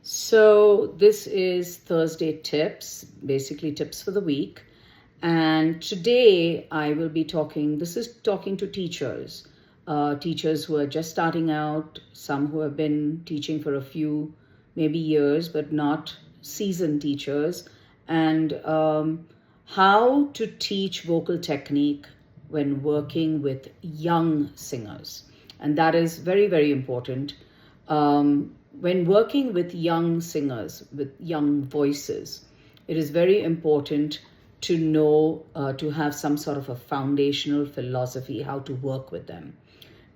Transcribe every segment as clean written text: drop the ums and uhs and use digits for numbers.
So, this is Thursday Tips, basically tips for the week. And today I will be talking to teachers, teachers who are just starting out, some who have been teaching for a few, maybe years, but not seasoned teachers, and how to teach vocal technique when working with young singers. And that is very, very important. When working with young singers, with young voices, it is very important to know, to have some sort of a foundational philosophy how to work with them.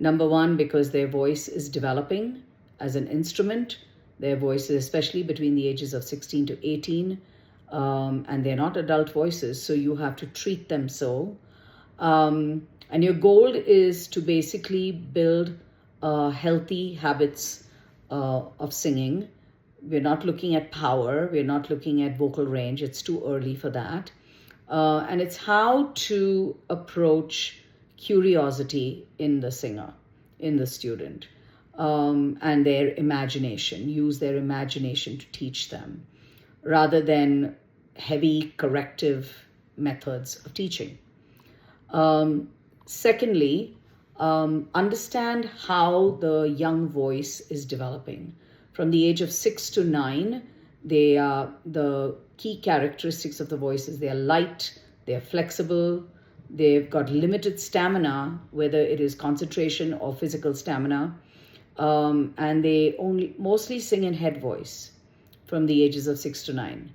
Number one, because their voice is developing as an instrument. Their voices, especially between the ages of 16 to 18, and they're not adult voices, so you have to treat them so. And your goal is to basically build healthy habits of singing. We're not looking at power, we're not looking at vocal range, it's too early for that. And it's how to approach curiosity in the singer, in the student, and their imagination, use their imagination to teach them, rather than heavy corrective methods of teaching. Secondly, understand how the young voice is developing. From the age of 6 to 9, the key characteristics of the voice is they are light, they are flexible, they've got limited stamina, whether it is concentration or physical stamina, and they only mostly sing in head voice from the ages of 6 to 9.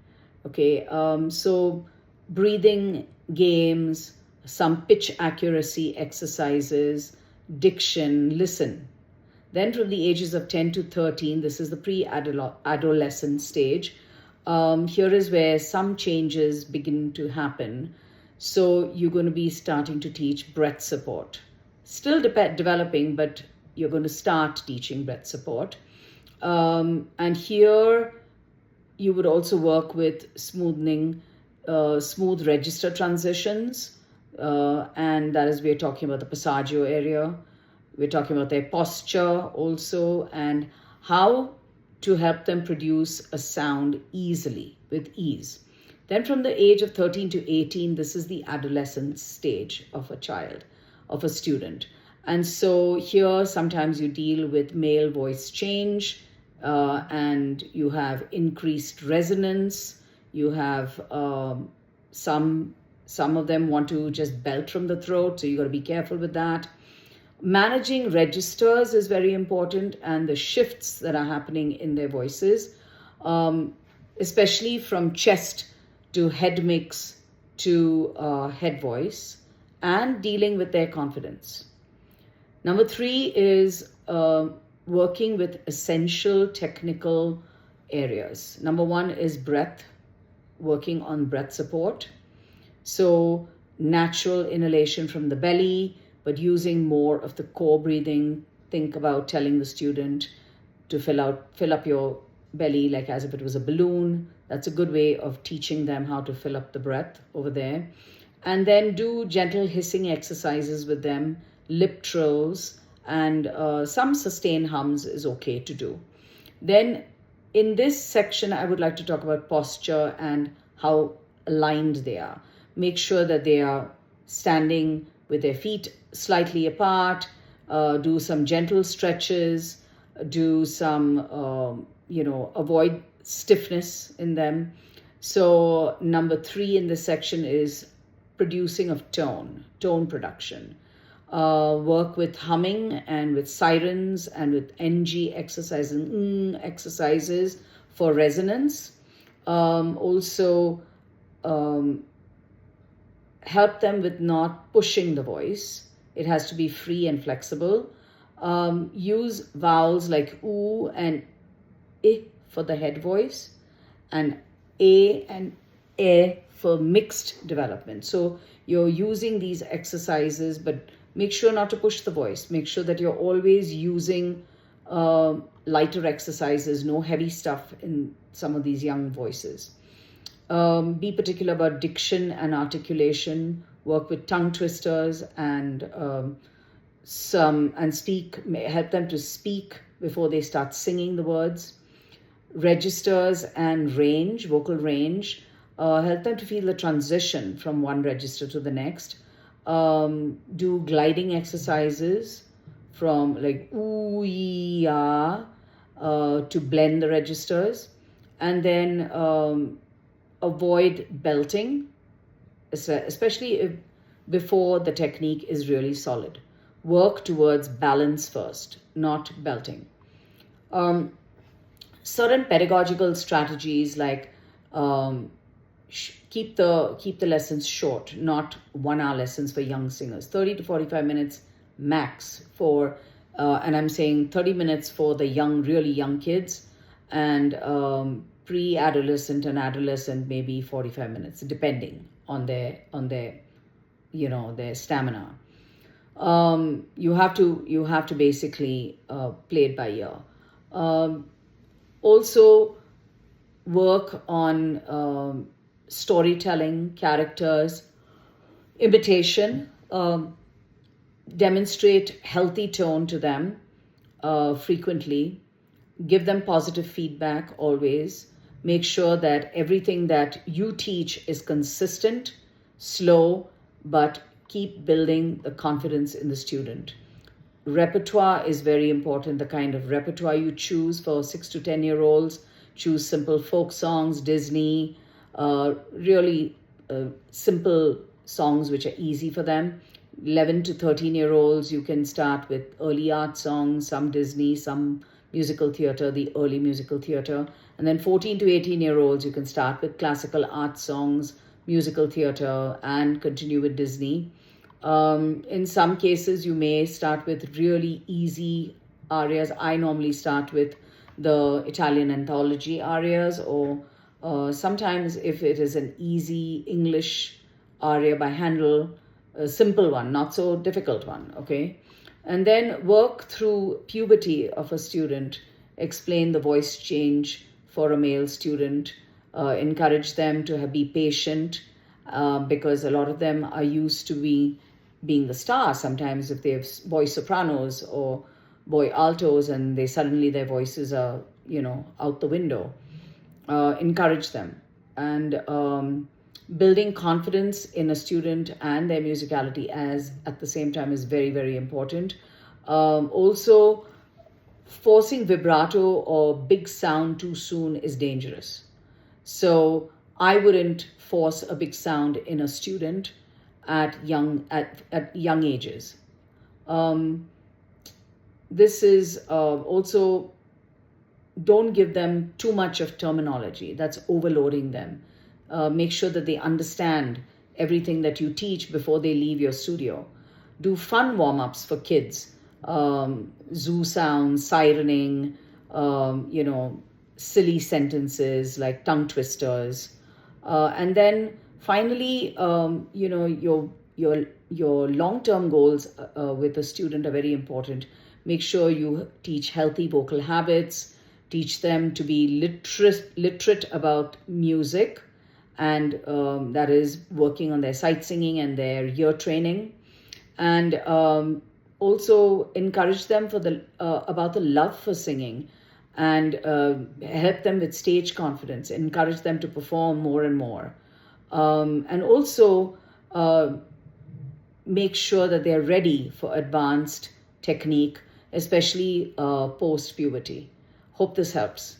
Okay, so breathing games, some pitch accuracy exercises, diction, listen. Then from the ages of 10 to 13, this is the pre-adolescent stage. Here is where some changes begin to happen. So you're going to be starting to teach breath support. Still developing, but you're going to start teaching breath support. And here you would also work with smooth register transitions. And that is, we're talking about the passaggio area. We're talking about their posture also, and how to help them produce a sound easily, with ease. Then from the age of 13 to 18, this is the adolescent stage of a child, of a student. And so here sometimes you deal with male voice change, and you have increased resonance. You have some of them want to just belt from the throat, so you got to be careful with that. Managing registers is very important, and the shifts that are happening in their voices, especially from chest to head mix to head voice, and dealing with their confidence. Number 3 is working with essential technical areas. Number 1 is breath, working on breath support. So natural inhalation from the belly, but using more of the core breathing. Think about telling the student to fill up your belly like as if it was a balloon. That's a good way of teaching them how to fill up the breath over there. And then do gentle hissing exercises with them, lip trills, and some sustained hums is okay to do. Then in this section, I would like to talk about posture and how aligned they are. Make sure that they are standing with their feet slightly apart, do some gentle stretches, do some, avoid stiffness in them. So number 3 in this section is producing of tone production. Work with humming and with sirens and with NG exercises, exercises for resonance. Also, help them with not pushing the voice. It has to be free and flexible. Use vowels like oo and I for the head voice, and a and e for mixed development. So you're using these exercises, but make sure not to push the voice. Make sure that you're always using lighter exercises, no heavy stuff in some of these young voices. Be particular about diction and articulation. Work with tongue twisters and help them to speak before they start singing the words. registers and range, vocal range, help them to feel the transition from one register to the next. Do gliding exercises from like ooh, ya, to blend the registers, and then avoid belting, especially if before the technique is really solid. Work towards balance first, not belting. Certain pedagogical strategies like keep the lessons short, not 1 hour lessons for young singers. 30 to 45 minutes max for, and I'm saying 30 minutes for the really young kids, and pre-adolescent and adolescent maybe 45 minutes, depending on their their stamina. You have to basically play it by ear. Also work on storytelling, characters, imitation, demonstrate healthy tone to them frequently, give them positive feedback always, make sure that everything that you teach is consistent, slow, but keep building the confidence in the student. Repertoire is very important, the kind of repertoire you choose for 6 to 10-year-olds. Choose simple folk songs, Disney, really simple songs which are easy for them. 11 to 13-year-olds, you can start with early art songs, some Disney, some musical theater, the early musical theater. And then 14 to 18-year-olds, you can start with classical art songs, musical theater, and continue with Disney. In some cases, you may start with really easy arias. I normally start with the Italian anthology arias, or sometimes if it is an easy English aria by Handel, a simple one, not so difficult one, okay? And then work through puberty of a student, explain the voice change for a male student, encourage them to be patient, because a lot of them are used to being the star. Sometimes if they have boy sopranos or boy altos and their voices are, out the window, encourage them. And building confidence in a student and their musicality at the same time is very, very important. Also, forcing vibrato or big sound too soon is dangerous. So I wouldn't force a big sound in a student at young ages. This is also, don't give them too much of terminology that's overloading them. Make sure that they understand everything that you teach before they leave your studio. Do fun warm-ups for kids. Zoo sounds, sirening, silly sentences like tongue twisters. And then finally, your long-term goals with a student are very important. Make sure you teach healthy vocal habits, teach them to be literate about music, and that is working on their sight singing and their ear training, and also encourage them about the love for singing, and help them with stage confidence, encourage them to perform more and more, and also make sure that they're ready for advanced technique, especially post-puberty. Hope this helps.